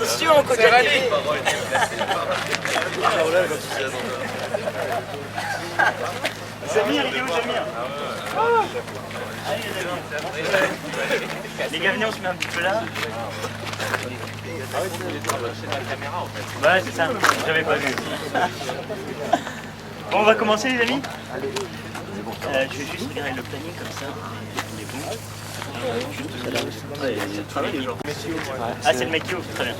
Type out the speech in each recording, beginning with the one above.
Attention, Kojaki. Samir, il est où Samir? Allez les gars, venez, on se met un petit peu là. Ouais, c'est ça, j'avais pas vu. Bon, on va commencer les amis. Je vais juste regarder le planning comme ça. On est bon. Ah, c'est le mec qui ouvre, très bien.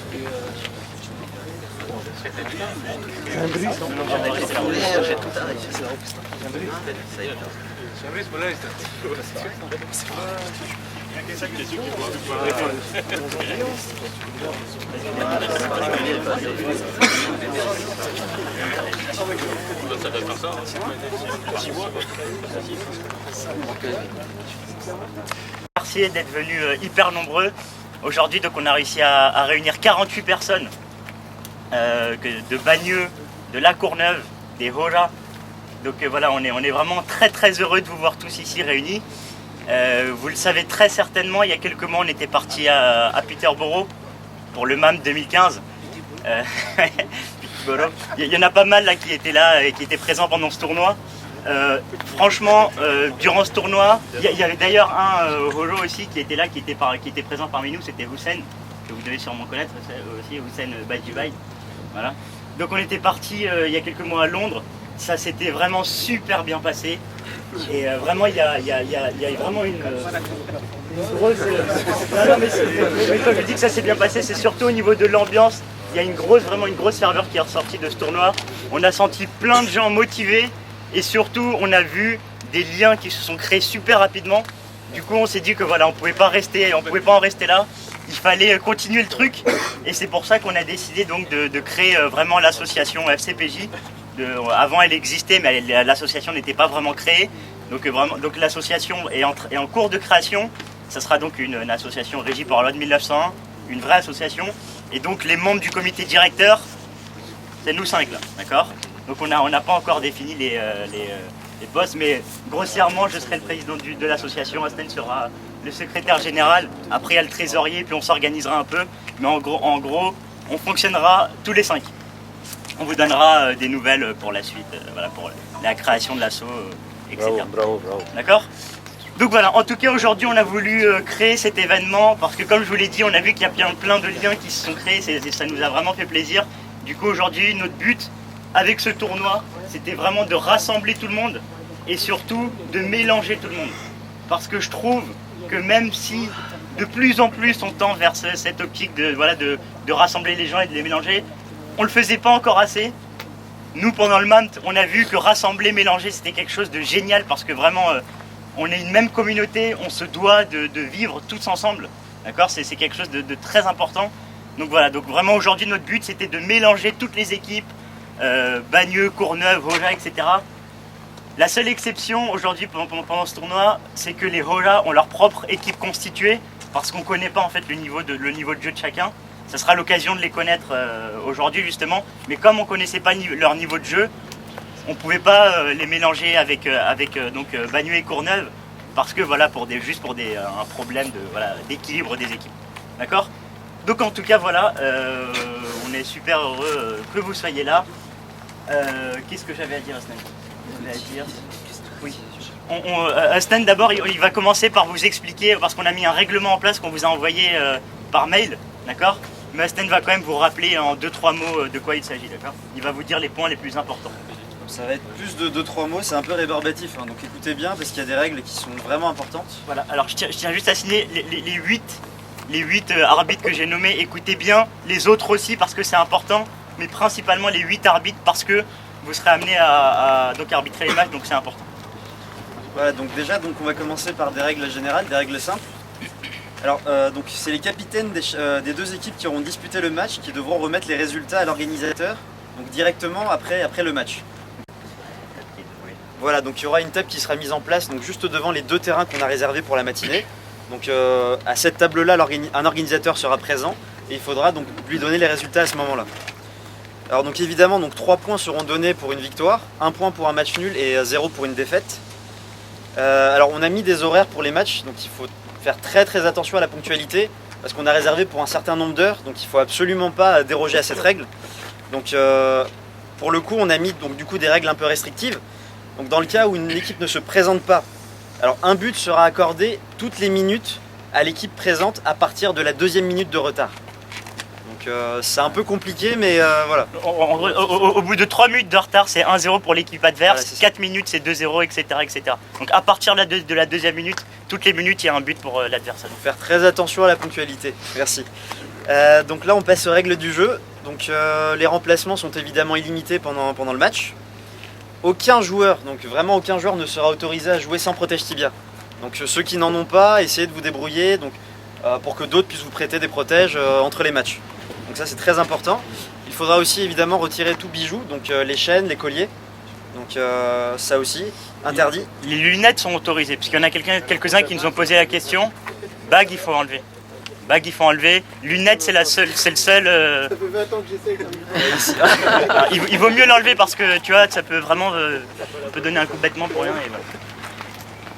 Merci d'être venus hyper nombreux. Aujourd'hui, donc, on a réussi à réunir 48 personnes de Bagneux, de La Courneuve, des Hoja. Donc voilà, on est vraiment très très heureux de vous voir tous ici réunis. Vous le savez très certainement, il y a quelques mois, on était parti à Peterborough pour le MAM 2015. Il y en a pas mal là qui étaient là et qui étaient présents pendant ce tournoi. Franchement, durant ce tournoi, il y avait d'ailleurs un Hojo aussi qui était là, qui était présent parmi nous, c'était Hussein, que vous devez sûrement connaître aussi, Hussein Badjibai. Voilà. Donc on était parti il y a quelques mois à Londres, ça s'était vraiment super bien passé. Et vraiment, il y a vraiment une grosse... Non, mais quand je dis que ça s'est bien passé, c'est surtout au niveau de l'ambiance. Il y a vraiment une grosse ferveur qui est ressortie de ce tournoi. On a senti plein de gens motivés et surtout, on a vu des liens qui se sont créés super rapidement. Du coup, on s'est dit que voilà, on pouvait pas en rester là. Il fallait continuer le truc et c'est pour ça qu'on a décidé donc de créer vraiment l'association FCPJ. Avant elle existait mais l'association n'était pas vraiment créée. Donc l'association est en cours de création. Ça sera donc une association régie par la loi de 1901, une vraie association. Et donc les membres du comité directeur, c'est nous 5 là, d'accord? Donc on n'a pas encore défini les postes, mais grossièrement je serai le président de l'association, Aslen sera le secrétaire général, après il y a le trésorier, puis on s'organisera un peu. Mais en gros, on fonctionnera tous les 5. On vous donnera des nouvelles pour la suite, voilà, pour la création de l'asso, etc. Bravo. D'accord? Donc voilà, en tout cas aujourd'hui on a voulu créer cet événement parce que comme je vous l'ai dit, on a vu qu'il y a plein de liens qui se sont créés, ça nous a vraiment fait plaisir. Du coup aujourd'hui notre but avec ce tournoi, c'était vraiment de rassembler tout le monde et surtout de mélanger tout le monde. Parce que je trouve que même si de plus en plus on tend vers cette optique de rassembler les gens et de les mélanger, on ne le faisait pas encore assez. Nous, pendant le MAM, on a vu que rassembler, mélanger, c'était quelque chose de génial parce que vraiment, on est une même communauté, on se doit de vivre tous ensemble. D'accord? C'est quelque chose de très important. Donc voilà, donc vraiment aujourd'hui, notre but, c'était de mélanger toutes les équipes, Bagneux, Courneuve, Hoja, etc. La seule exception aujourd'hui pendant ce tournoi, c'est que les Hoja ont leur propre équipe constituée parce qu'on ne connaît pas en fait le niveau de jeu de chacun. Ça sera l'occasion de les connaître aujourd'hui justement, mais comme on ne connaissait pas leur niveau de jeu, on ne pouvait pas les mélanger avec Bagneux et Courneuve, parce que voilà, juste pour un problème d'équilibre des équipes. D'accord? Donc en tout cas voilà, on est super heureux que vous soyez là. Qu'est-ce que j'avais à dire, Aslan? Oui. Aslan d'abord, il va commencer par vous expliquer, parce qu'on a mis un règlement en place qu'on vous a envoyé par mail, d'accord? Mais Aslan va quand même vous rappeler en 2-3 mots de quoi il s'agit, d'accord? Il va vous dire les points les plus importants. Ça va être plus de 2-3 mots, c'est un peu rébarbatif, hein, donc écoutez bien parce qu'il y a des règles qui sont vraiment importantes. Voilà, alors je tiens juste à signer les 8 arbitres que j'ai nommés, écoutez bien, les autres aussi parce que c'est important, mais principalement les 8 arbitres parce que vous serez amenés à arbitrer les matchs, donc c'est important. Voilà, donc déjà on va commencer par des règles générales, des règles simples. Alors, donc c'est les capitaines des deux équipes qui auront disputé le match qui devront remettre les résultats à l'organisateur, donc directement après le match. Voilà, donc il y aura une table qui sera mise en place donc juste devant les 2 terrains qu'on a réservés pour la matinée. Donc à cette table-là, un organisateur sera présent et il faudra donc lui donner les résultats à ce moment-là. Alors donc évidemment, 3 points seront donnés pour une victoire, 1 point pour un match nul et 0 pour une défaite. Alors on a mis des horaires pour les matchs, donc il faut faire très attention à la ponctualité. parce qu'on a réservé pour un certain nombre d'heures, donc il ne faut absolument pas déroger à cette règle. Donc pour le coup, on a mis donc, du coup, des règles un peu restrictives. Donc dans le cas où une équipe ne se présente pas, alors un but sera accordé toutes les minutes à l'équipe présente à partir de la 2e minute de retard. Donc c'est un peu compliqué, mais voilà. Au bout de 3 minutes de retard, c'est 1-0 pour l'équipe adverse, Voilà, 4 minutes c'est 2-0, etc., etc. Donc à partir de la 2e minute, toutes les minutes il y a un but pour l'adversaire. Faut faire très attention à la ponctualité. Merci. Donc là on passe aux règles du jeu. Donc les remplacements sont évidemment illimités pendant le match. Aucun joueur, donc vraiment aucun joueur ne sera autorisé à jouer sans protège tibia. Donc ceux qui n'en ont pas, essayez de vous débrouiller donc, pour que d'autres puissent vous prêter des protèges entre les matchs. Donc ça c'est très important. Il faudra aussi évidemment retirer tout bijou, donc les chaînes, les colliers. Donc ça aussi, interdit. Les lunettes sont autorisées, puisqu'il y en a quelques-uns qui nous ont posé la question. Bague il faut enlever. Bague il faut enlever. Lunettes c'est le seul. Ça fait 20 ans que j'essaye. Il vaut mieux l'enlever parce que tu vois, ça peut vraiment peut donner un coup bêtement pour rien. Et voilà.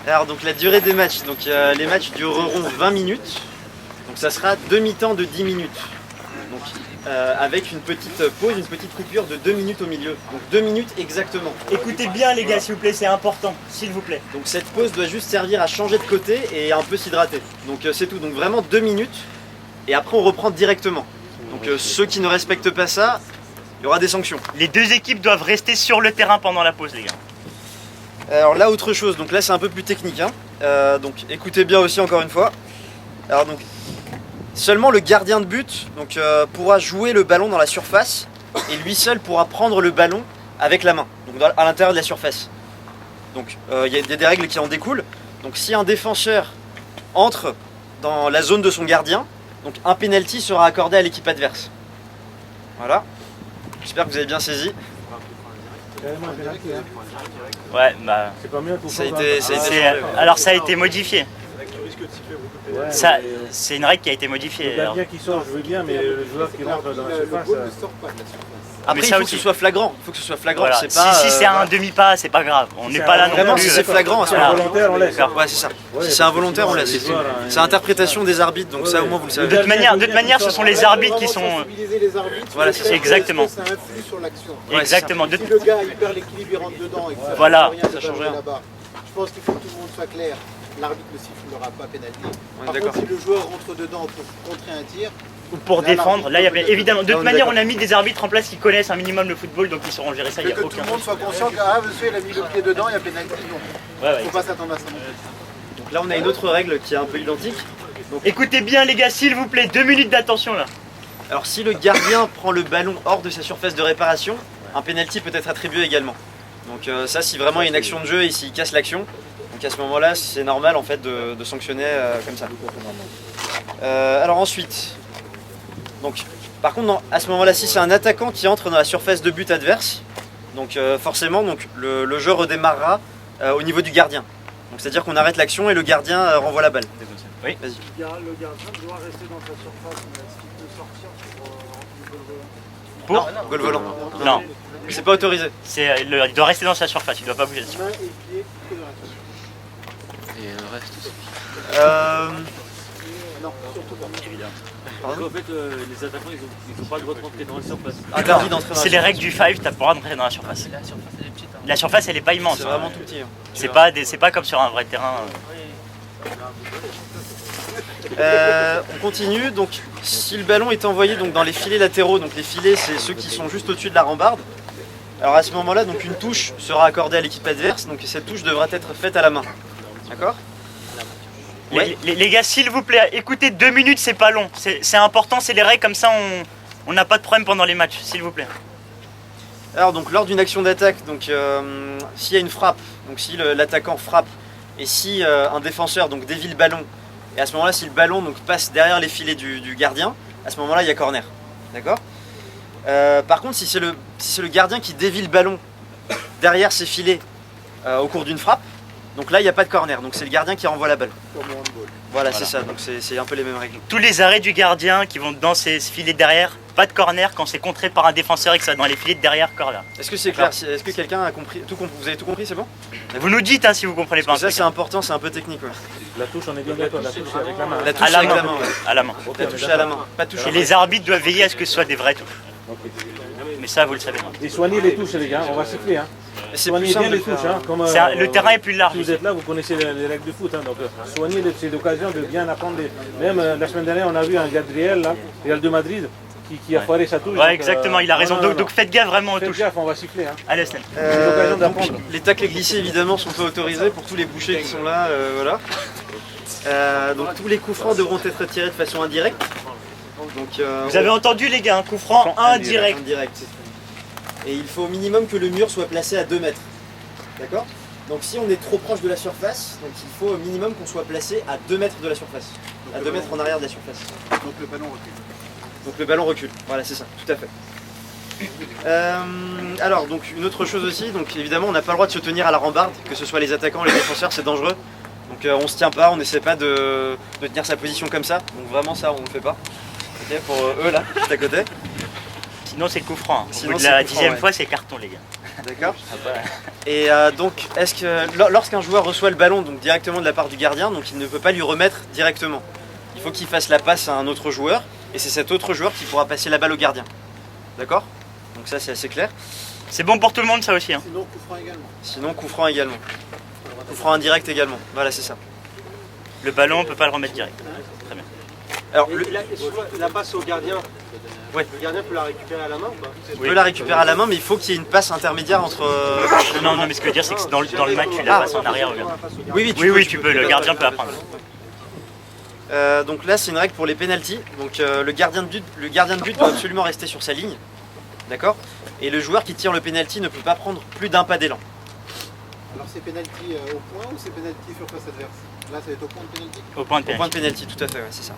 Alors donc la durée des matchs, donc les matchs dureront 20 minutes. Donc ça sera 2 mi-temps de 10 minutes. Donc avec une petite pause, une petite coupure de 2 minutes au milieu. Donc 2 minutes exactement. Écoutez bien les gars s'il vous plaît, c'est important, s'il vous plaît. Donc cette pause doit juste servir à changer de côté et un peu s'hydrater. Donc c'est tout, donc vraiment 2 minutes et après on reprend directement. Donc ceux qui ne respectent pas ça, il y aura des sanctions. Les deux équipes doivent rester sur le terrain pendant la pause les gars. Alors là autre chose, donc là c'est un peu plus technique. Donc écoutez bien aussi encore une fois. Alors donc seulement le gardien de but donc, pourra jouer le ballon dans la surface et lui seul pourra prendre le ballon avec la main, donc à l'intérieur de la surface. Donc il y a des règles qui en découlent. Donc si un défenseur entre dans la zone de son gardien, donc un penalty sera accordé à l'équipe adverse. Voilà. J'espère que vous avez bien saisi. Ouais, bah. C'est pas mieux Ça a été Alors ça a été modifié. Ça, c'est une règle qui a été modifiée. Le gardien qui sort, je veux bien, mais le joueur qui rentre dans la surface. Après, Mais il ça faut que aussi. ce soit flagrant. Il faut que ce soit flagrant. Voilà. C'est pas, Si c'est un demi-pas, c'est pas grave. On n'est pas là non vraiment, plus. si c'est flagrant, à ce C'est moment-là. volontaire, on laisse. Ouais, c'est ça. Si c'est involontaire, on laisse. C'est l'interprétation des arbitres, donc ça au moins vous le savez. De toute manière, ce sont les arbitres qui sont. Sensibiliser les arbitres. Voilà, c'est ça. Exactement. Ça influe sur l'action. Ouais, Exactement. Si le gars il perd l'équilibre, il rentre dedans et que ça Voilà. change rien, Ça change rien. là-bas. Je pense qu'il faut que tout le monde soit clair. L'arbitre ne sifflera pas pénalité. On est Par d'accord. contre, si le joueur rentre dedans pour contrer un tir, Pour défendre, là il y a évidemment. De Là, on toute est manière, d'accord. on a mis des arbitres en place qui connaissent un minimum le football, donc ils sauront gérer ça. Il que n'y a tout aucun le monde souci. soit conscient que monsieur il a mis le pied dedans, il y a pénalité. Non. Ouais, ouais. Faut pas s'attendre à ça non plus. Donc là, on a une autre règle qui est un peu identique. Écoutez bien les gars, s'il vous plaît, 2 minutes d'attention là. Alors, si le gardien prend le ballon hors de sa surface de réparation, un penalty peut être attribué également. Donc ça, si vraiment il y a une action de jeu et s'il casse l'action, donc à ce moment-là, c'est normal en fait de sanctionner comme ça. Alors ensuite, donc par contre, à ce moment-là, si c'est un attaquant qui entre dans la surface de but adverse, donc forcément, donc le jeu redémarrera au niveau du gardien. Donc c'est-à-dire qu'on arrête l'action et le gardien renvoie la balle. Oui. Vas-y. Le gardien doit rester dans sa surface, mais est-ce qu'il peut sortir pour le goal volant? Pour Goal volant. Non, C'est pas autorisé. il doit rester dans sa surface, il doit pas bouger dessus. Main et pied que dans la surface. Et le reste aussi. Non, surtout pas. Pardon En fait, les attaquants, ils n'ont pas le droit de rentrer dans la surface. Interdit d'entrer dans la C'est les surface. règles du 5, t'as pas le droit d'entrer dans la surface. La surface elle est petite. La surface elle est pas immense. C'est hein. vraiment tout petit. C'est pas comme sur un vrai terrain. On continue, donc si le ballon est envoyé donc, dans les filets latéraux, donc les filets c'est ceux qui sont juste au-dessus de la rambarde, alors à ce moment-là donc une touche sera accordée à l'équipe adverse, donc cette touche devra être faite à la main. D'accord? Ouais. Les gars, s'il vous plaît, écoutez, 2 minutes c'est pas long. C'est important, c'est les règles, comme ça on n'a pas de problème pendant les matchs, s'il vous plaît. Alors donc lors d'une action d'attaque, donc s'il y a une frappe, donc si l'attaquant frappe et si un défenseur donc dévie le ballon, et à ce moment-là si le ballon donc passe derrière les filets du gardien, à ce moment-là il y a corner. D'accord? Par contre si c'est le gardien qui dévie le ballon derrière ses filets au cours d'une frappe, Donc là, il n'y a pas de corner, donc c'est le gardien qui renvoie la balle. Comme au handball. Voilà, Voilà. c'est ça, donc c'est un peu les mêmes règles. Tous les arrêts du gardien qui vont dans ces filets de derrière, pas de corner quand c'est contré par un défenseur et que ça va dans les filets de derrière, corner. Est-ce que c'est clair? Est-ce que quelqu'un a compris vous avez tout compris, c'est bon? Vous nous dites hein, si vous comprenez pas un Parce que ça truc. c'est important, c'est un peu technique. Ouais. La touche, on est bien d'accord, la touche c'est avec la main. La hein. touche À la avec main. la main, ouais. À la main. Ok, La on est touche à d'accord. la main, pas de touche. Et les arbitres doivent veiller à ce que ce soit des vraies touches. Ok. Mais ça, vous le savez. Et soignez les touches les gars, on va siffler. Hein. Et c'est plus Soignez simple bien de les touches. faire, Hein, comme, Le terrain est plus large. Si vous êtes là, vous connaissez les règles de foot. Hein, donc soignez, c'est l'occasion de bien apprendre. Même la semaine dernière, on a vu un Gabriel, là, Real de Madrid, qui a foiré sa touche. Ouais, donc, exactement, il a raison. non, non, Donc faites gaffe vraiment aux faites touches. gaffe, on va siffler. Hein. Allez, Stan. C'est l'occasion donc, d'apprendre. les tacles glissés évidemment sont pas autorisés pour tous les bouchers qui sont là, voilà. Donc tous les coups francs devront être tirés de façon indirecte. Donc, Vous avez entendu les gars, un coup franc indirect. indirect. Et il faut au minimum que le mur soit placé à 2 mètres. D'accord? Donc si on est trop proche de la surface, donc il faut au minimum qu'on soit placé à 2 mètres de la surface. À 2 mètres en arrière de la surface. Donc le ballon recule. Donc le ballon recule. Voilà, c'est ça, tout à fait. Alors, donc une autre chose aussi, donc évidemment on n'a pas le droit de se tenir à la rambarde, que ce soit les attaquants ou les défenseurs, c'est dangereux. Donc on se tient pas, on n'essaie pas de tenir sa position comme ça. Donc vraiment ça, on ne le fait pas. Ok, pour eux là, juste à côté. Sinon, c'est coup franc. Hein. Au Sinon, bout de c'est la coup franc, 10e ouais. fois, c'est carton, les gars. D'accord. Et donc, est-ce que lorsqu'un joueur reçoit le ballon donc directement de la part du gardien, donc il ne peut pas lui remettre directement. Il faut qu'il fasse la passe à un autre joueur, et c'est cet autre joueur qui pourra passer la balle au gardien. D'accord? Donc ça c'est assez clair. C'est bon pour tout le monde, ça aussi. Hein. Sinon coup franc également. Sinon coup franc également. Coup franc indirect également. Voilà, c'est ça. Le ballon, on peut pas le remettre direct. Très bien. Alors La passe au gardien, Ouais. le gardien peut la récupérer à la main ou pas? on peut la récupérer à la main, mais il faut qu'il y ait une passe intermédiaire entre. Non, mais ce que je veux dire, c'est que dans le match, tu la passes en arrière. Regarde. Oui, Tu peux. Le gardien peut apprendre. Donc là c'est une règle pour les pénaltys. Donc le gardien de but doit absolument rester sur sa ligne. D'accord? Et le joueur qui tire le pénalty ne peut pas prendre plus d'un pas d'élan. Alors c'est pénalty au point ou c'est pénalty surface adverse? Là ça va être au point de pénalty. Au point de Au point de pénalty. pénalty, tout à fait, ouais, c'est ça.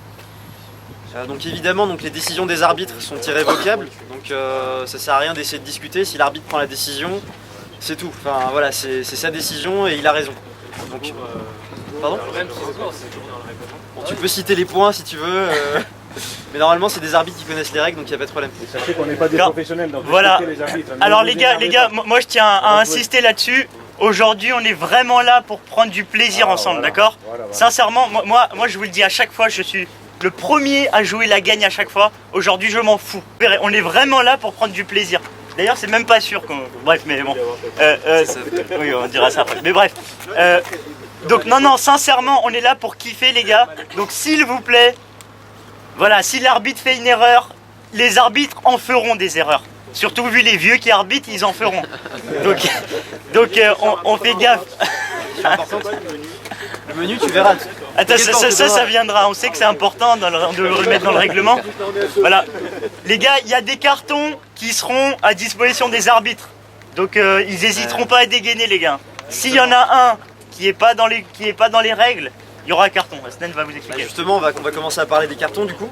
Donc évidemment, donc, les décisions des arbitres sont irrévocables, donc ça sert à rien d'essayer de discuter. Si l'arbitre prend la décision, c'est tout. Enfin voilà, c'est sa décision et il a raison. Donc, pardon? Bon, tu peux citer les points si tu veux, mais normalement c'est des arbitres qui connaissent les règles, donc il n'y a pas de problème. Et sachez qu'on n'est pas des Non. professionnels, donc Voilà. respectez les arbitres. Ne Alors vous les gars, énervez pas. moi je tiens à insister là-dessus. Aujourd'hui, on est vraiment là pour prendre du plaisir ensemble, voilà. d'accord? Voilà. Sincèrement, moi je vous le dis à chaque fois, je suis le premier à jouer la gagne à chaque fois. Aujourd'hui, je m'en fous. On est vraiment là pour prendre du plaisir. D'ailleurs, c'est même pas sûr qu'on... Bref, mais bon. Oui, on dira ça après. Mais bref. Donc non, sincèrement, on est là pour kiffer les gars. Donc s'il vous plaît, voilà, si l'arbitre fait une erreur, les arbitres en feront des erreurs. Surtout vu les vieux qui arbitrent, ils en feront. Donc on fait gaffe. C'est important. Le menu, tu verras. Attends, ça viendra. On sait que c'est important de le remettre dans le règlement. Voilà. Les gars, il y a des cartons qui seront à disposition des arbitres. Donc ils n'hésiteront pas à dégainer les gars. S'il y en a un qui est pas dans les règles, il y aura un carton. Stan va vous expliquer. Justement, on va commencer à parler des cartons du coup.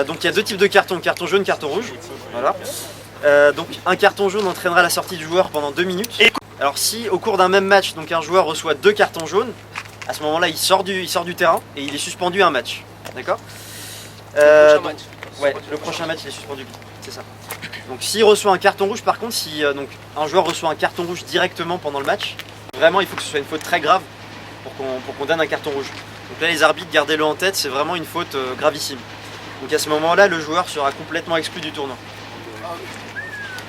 Donc il y a 2 types de cartons, carton jaune, carton rouge. Voilà. Donc un carton jaune entraînera la sortie du joueur pendant 2 minutes. Alors si au cours d'un même match, donc un joueur reçoit 2 cartons jaunes, à ce moment-là il sort du terrain et il est suspendu un match. D'accord? Ouais, le prochain match il est suspendu. C'est ça. Donc s'il reçoit un carton rouge, par contre, si donc un joueur reçoit un carton rouge directement pendant le match, vraiment il faut que ce soit une faute très grave pour qu'on donne un carton rouge. Donc là les arbitres, gardez-le en tête, c'est vraiment une faute gravissime. Donc à ce moment-là, le joueur sera complètement exclu du tournoi.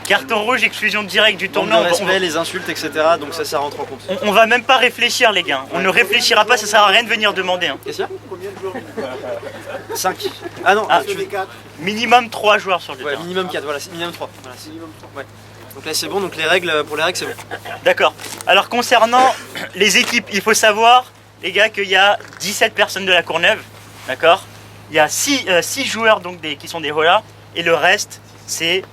Carton rouge, exclusion directe du Manque tournoi. de respect, les insultes, etc. Donc ça rentre en compte. On va même pas réfléchir les gars. On ne réfléchira pas, ça sert à rien de venir demander. Hein. Qu'est-ce qu'il y Combien de joueurs a 5. Ah non, Ah, tu veux... 4. Minimum 3 joueurs sur le Ouais, terrain. minimum 4, voilà, c'est minimum 3. Voilà, Minimum 3. donc là c'est bon, donc les règles, pour les règles c'est bon. D'accord. Alors concernant les équipes, il faut savoir, les gars, qu'il y a 17 personnes de la Courneuve. D'accord. Il y a 6 joueurs donc, qui sont des Hola, et le reste, c'est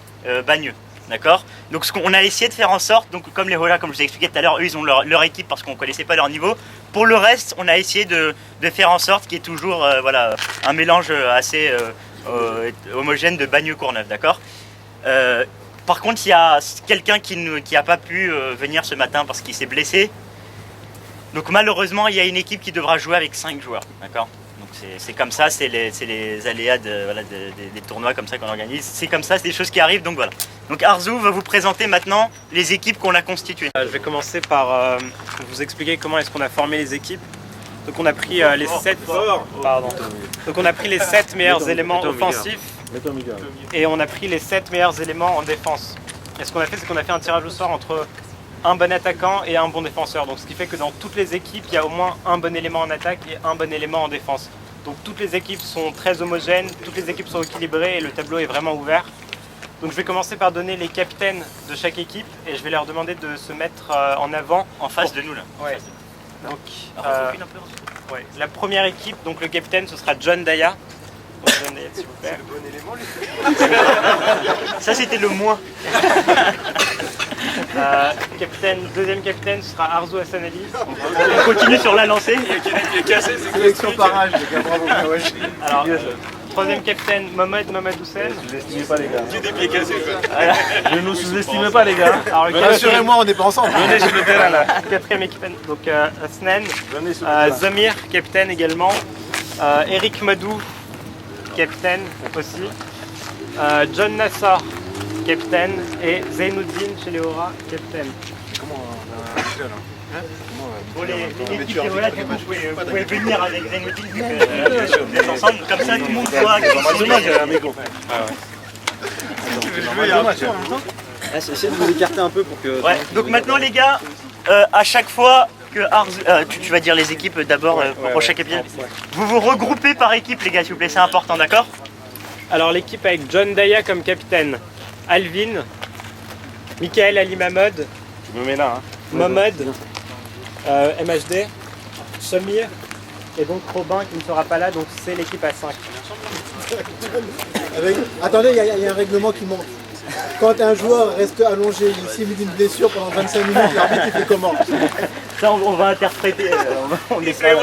Bagneux. D'accord. Donc ce qu'on a essayé de faire en sorte, donc comme les Hola, comme je vous ai expliqué tout à l'heure, eux ils ont leur équipe parce qu'on ne connaissait pas leur niveau. Pour le reste, on a essayé de faire en sorte qu'il y ait toujours voilà, un mélange assez homogène de Bagneux-Courneuve. D'accord. Par contre, il y a quelqu'un qui n'a pas pu venir ce matin parce qu'il s'est blessé. Donc malheureusement, il y a une équipe qui devra jouer avec 5 joueurs, d'accord? Donc c'est comme ça, c'est les aléas des tournois comme ça qu'on organise. C'est comme ça, c'est des choses qui arrivent, donc voilà. Donc Arzu va vous présenter maintenant les équipes qu'on a constituées. Je vais commencer par vous expliquer comment est-ce qu'on a formé les équipes. Donc on a pris les 7 Donc on a pris les 7 meilleurs éléments offensifs et on a pris les 7 meilleurs éléments en défense. Et ce qu'on a fait, c'est qu'on a fait un tirage au sort entre un bon attaquant et un bon défenseur. Donc ce qui fait que dans toutes les équipes, il y a au moins un bon élément en attaque et un bon élément en défense. Donc toutes les équipes sont très homogènes, toutes les équipes sont équilibrées et le tableau est vraiment ouvert. Donc je vais commencer par donner les capitaines de chaque équipe et je vais leur demander de se mettre en avant. En face de nous là. Ouais. Donc, ouais. La première équipe, donc le capitaine, ce sera John Daya. Donc, John Daya, s'il vous plaît. Ça c'était le moins. Deuxième capitaine, ce sera Arzu Hassanali. On continue sur la lancée. Sélection par âge, les gars, bravo. Ouais. Alors, troisième capitaine, Mohamed Hussein. Ne sous-estimez pas les gars. J'ai des pieds cassés, Ne nous sous-estimez pas les gars. Alors, le rassurez-moi, on n'est pas ensemble. Venez sur le terrain là. quatrième équipe, donc Asnan. Venez sur le terrain. Zamir, capitaine également. Eric Madou, capitaine aussi. John Nassar, capitaine. Et Zainuddin chez les Aura, capitaine. Pour les équipes, voilà, du coup, vous pouvez venir avec Zainuddin, vous êtes ensemble, comme ça tout le monde voit qui sont les... Essayez de vous écarter un peu pour que... Ouais, donc maintenant les gars, à chaque fois que Arzu... tu vas dire les équipes d'abord pour chaque épisode. Vous vous regroupez par équipe les gars s'il vous plaît, c'est important, d'accord? Alors l'équipe avec John Daya comme capitaine, Alvin, Michael Ali Mahmoud, Tu me mets là. Hein. Mohamed, MHD, Samir et donc Robin qui ne sera pas là, donc c'est l'équipe à 5. Attendez, il y a un règlement qui manque. Quand un joueur reste allongé, il simule une blessure pendant 25 minutes, l'arbitre il fait comment? Ça on va interpréter, on est pas Non,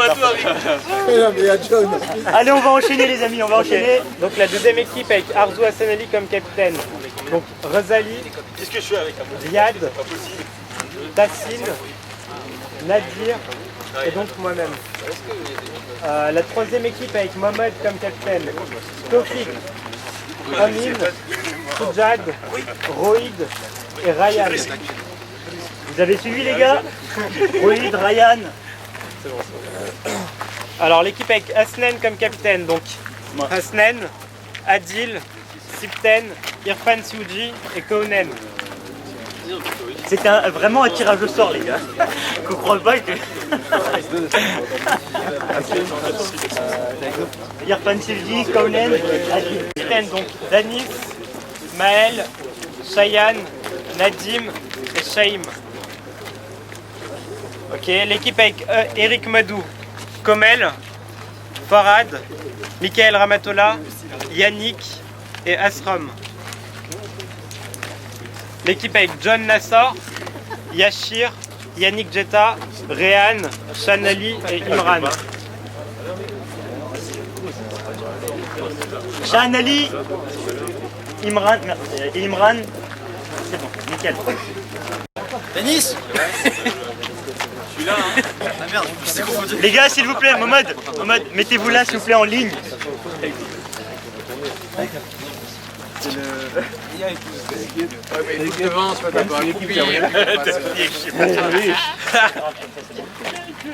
mais il y a John. Allez, on va enchaîner les amis, on va enchaîner. Donc la deuxième équipe avec Arzu Hassanali comme capitaine. Donc Razali, Riyad, Tassine, Nadir et donc moi-même. La troisième équipe avec Mohamed comme capitaine. Tofik, Amin, Soujad, Roïd et Ryan. Vous avez suivi les gars? Roïd, Ryan. Alors l'équipe avec Asnan comme capitaine, donc Asnan, Adil, Sipten, Irfan Siouji et Kounen. C'était vraiment un tirage au sort les gars. Je comprends pas que... Irfan Siouji, Kounen, Adil. Capitaine donc Danis, Maël, Shayan, Nadim et Shaim. Ok, l'équipe avec Eric Madou, Komel, Farad, Michael Ramatola, Yannick et Asram. L'équipe avec John Nassar, Yashir, Yannick Jetta, Rehan, Shanali et Imran. Shahan Ali, Imran, et Imran, c'est bon, nickel. Denis. Je suis là, hein. Ah merde, je suis confondu. Les gars, s'il vous plaît, Mohamed, mettez-vous là, s'il vous plaît, en ligne.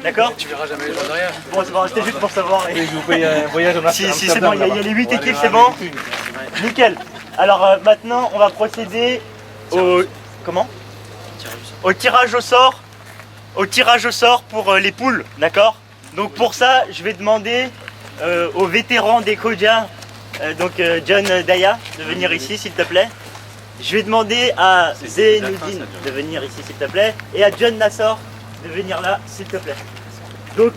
D'accord? Tu verras jamais les gens derrière. Bon, c'est bon, c'était juste pour savoir. Et je vous paye un voyage en Si, c'est bon, il y a les 8 équipes, c'est bon? Nickel. Alors maintenant, on va procéder au... Comment? Au tirage au sort. Au tirage au sort pour les poules, d'accord? Donc pour ça, je vais demander aux vétérans des Koja, donc John Daya, de venir ici, s'il te plaît. Je vais demander à Zainuddin de venir ici, s'il te plaît. Et à John Nassar de venir là, s'il te plaît. Donc,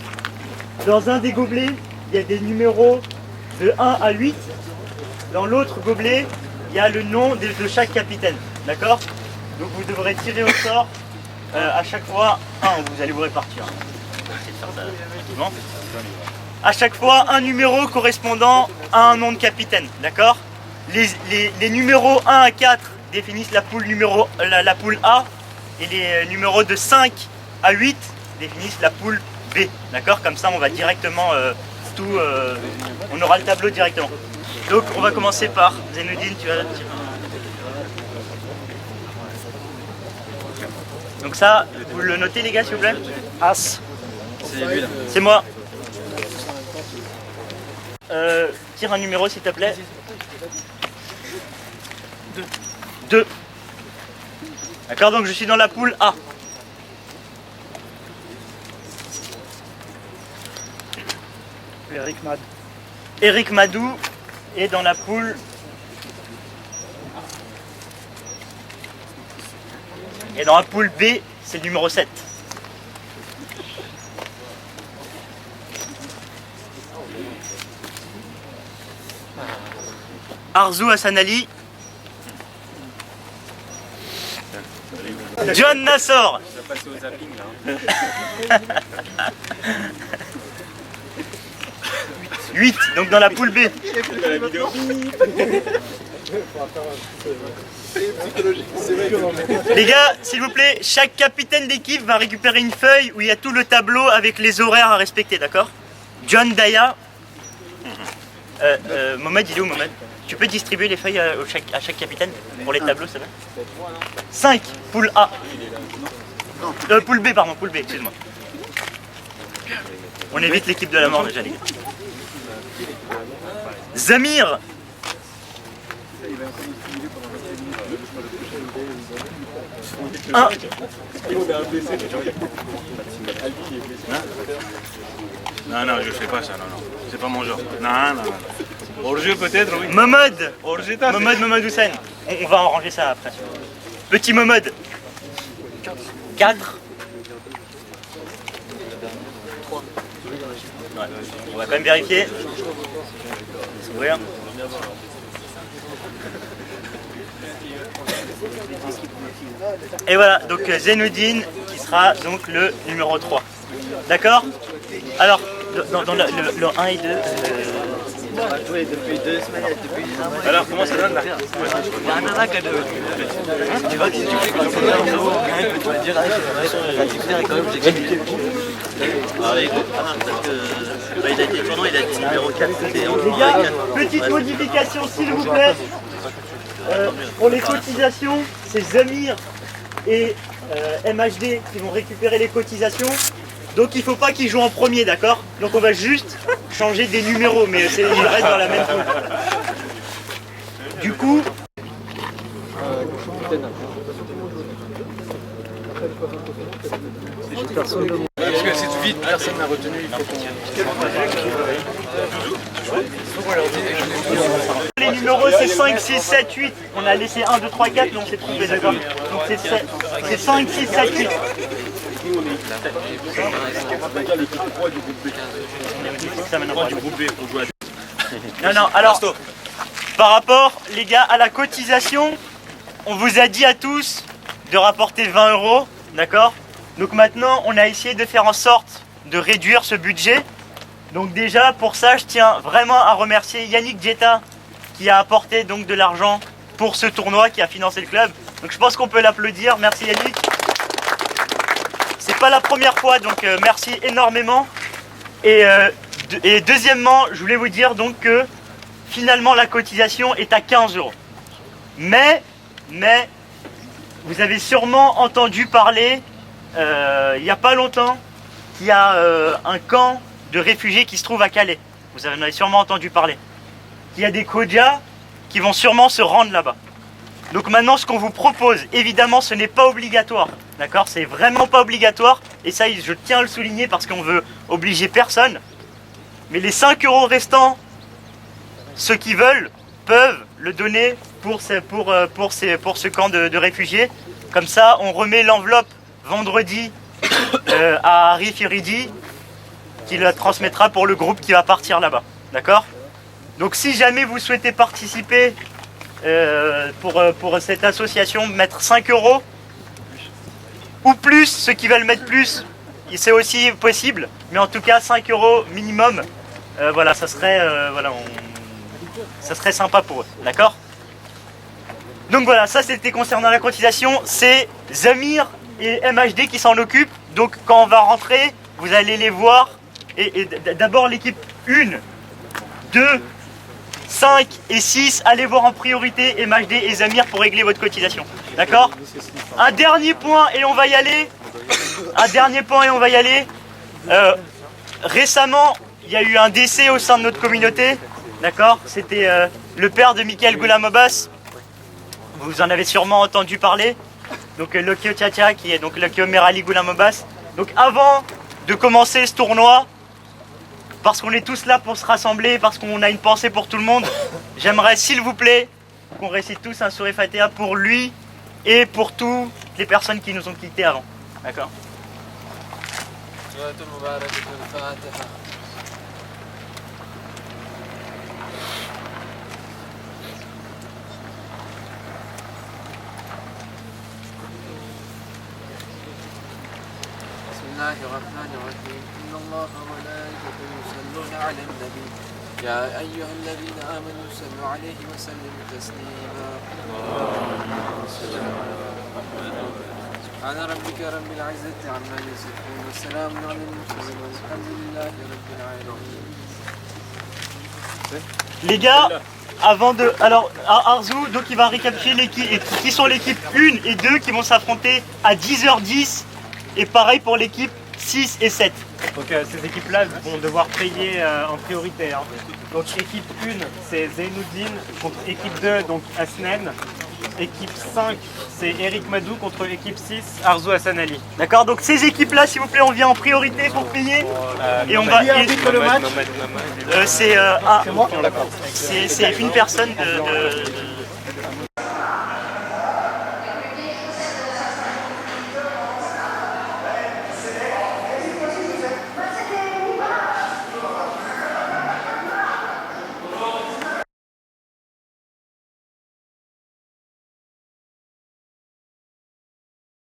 dans un des gobelets, il y a des numéros de 1 à 8. Dans l'autre gobelet, il y a le nom de chaque capitaine. D'accord? Donc vous devrez tirer au sort à chaque fois vous allez vous répartir. On va essayer de faire ça tranquillement. À chaque fois, un numéro correspondant à un nom de capitaine. D'accord? Les numéros 1 à 4 définissent la poule, la poule A. Et les numéros de 5 à 8 définisse la poule B, d'accord? Comme ça on va directement on aura le tableau directement. Donc on va commencer par Zenoudine, tu vas... Donc ça, vous le notez les gars s'il vous plaît? As. C'est moi. Tire un numéro s'il te plaît. 2. D'accord, donc je suis dans la poule A. Eric Madou est dans la poule et dans la poule B, c'est le numéro 7. Arzou Hassanali. John Nassor. 8, donc dans la poule B. Les gars, s'il vous plaît, chaque capitaine d'équipe va récupérer une feuille où il y a tout le tableau avec les horaires à respecter, d'accord? John Daya. Mohamed, il est où Mohamed? Tu peux distribuer les feuilles à chaque capitaine pour les tableaux, c'est vrai? 5, poule A. Poule B, pardon, poule B, excuse-moi. On évite l'équipe de la mort déjà, les gars. Zamir. Un. Non, je fais pas ça, non. C'est pas mon genre. Non. Hors-jeu peut-être, oui. Mohamed. Hors-jeu, Mohamed Hussein. On va en ranger ça après. Petit Mohamed. 4. Ouais. On va quand même vérifier. Ouvrir. Et voilà, donc Zenoudine qui sera donc le numéro 3. D'accord? Alors, dans le 1 et 2... Oui, depuis 2 semaines, depuis un mois. Alors, comment ça donne là? Il y a un nana qui a tu vois, si tu fais comme ça, tu vas dire, la diffère est quand même, j'ai gagné. Ah oui, parce que il a été tournant, il a dit numéro 4. Les gars, petite modification s'il vous plaît. Pour les cotisations, c'est Zamir et MHD qui vont récupérer les cotisations. Donc il ne faut pas qu'ils jouent en premier, d'accord? Donc on va juste changer des numéros, mais ils restent dans la même poule. Du coup... Parce que c'est vite, personne n'a retenu. Les numéros c'est 5, 6, 7, 8. On a laissé 1, 2, 3, 4, mais on s'est trompé, d'accord? Donc c'est 5, 6, 7, 8. Non, alors, par rapport, les gars, à la cotisation, on vous a dit à tous de rapporter 20 €, d'accord? Donc maintenant, on a essayé de faire en sorte de réduire ce budget. Donc déjà, pour ça, je tiens vraiment à remercier Yannick Jetta qui a apporté donc de l'argent pour ce tournoi, qui a financé le club. Donc je pense qu'on peut l'applaudir. Merci Yannick. C'est pas la première fois, donc merci énormément. Et deuxièmement, je voulais vous dire donc que finalement la cotisation est à 15 €. Mais vous avez sûrement entendu parler il n'y a pas longtemps qu'il y a un camp de réfugiés qui se trouve à Calais. Vous en avez sûrement entendu parler. Il y a des Kodjas qui vont sûrement se rendre là-bas. Donc maintenant, ce qu'on vous propose, évidemment, ce n'est pas obligatoire. D'accord? C'est vraiment pas obligatoire. Et ça, je tiens à le souligner parce qu'on veut obliger personne. Mais les 5 € restants, ceux qui veulent, peuvent le donner pour ce camp de réfugiés. Comme ça, on remet l'enveloppe vendredi à Arif Iridi, qui la transmettra pour le groupe qui va partir là-bas. D'accord? Donc si jamais vous souhaitez participer pour cette association, mettre 5 € ou plus, ceux qui veulent mettre plus, c'est aussi possible, mais en tout cas 5 € minimum, voilà, ça serait sympa pour eux, d'accord? Donc voilà, ça c'était concernant la cotisation, c'est Zamir et MHD qui s'en occupe. Donc quand on va rentrer, vous allez les voir. Et d'abord l'équipe 1, 2, 5 et 6, allez voir en priorité MHD et Zamir pour régler votre cotisation. D'accord? Un dernier point et on va y aller. Récemment, il y a eu un décès au sein de notre communauté. D'accord? C'était le père de Michael Ghulam Abbas. Vous en avez sûrement entendu parler. Donc Lokio Tchacha, qui est donc Lokio Merali Ghulam Abbas. Donc avant de commencer ce tournoi, parce qu'on est tous là pour se rassembler, parce qu'on a une pensée pour tout le monde, j'aimerais s'il vous plaît qu'on récite tous un Sourate Fatiha pour lui et pour toutes les personnes qui nous ont quittés avant. D'accord? بسم الله الرحمن الرحيم إن الله وملائكته يصلون على النبي يا أيها الذين آمنوا صلوا عليه وسلموا تسليما سبحان ربك رب العزة عما يصفون والسلام على المرسلين والحمد لله رب العالمين. Les gars, avant de... Alors, Arzou, donc il va récapituler l'équipe, qui sont l'équipe 1 et 2 qui vont s'affronter à 10h10. Et pareil pour l'équipe 6 et 7. Donc ces équipes-là vont devoir payer en priorité. Hein. Donc équipe 1, c'est Zeynoudine contre équipe 2, donc Asnen. Équipe 5, c'est Eric Madou contre équipe 6, Arzu Hassan Ali. D'accord, donc ces équipes-là, s'il vous plaît, on vient en priorité pour payer. Et on va... le match. C'est une personne de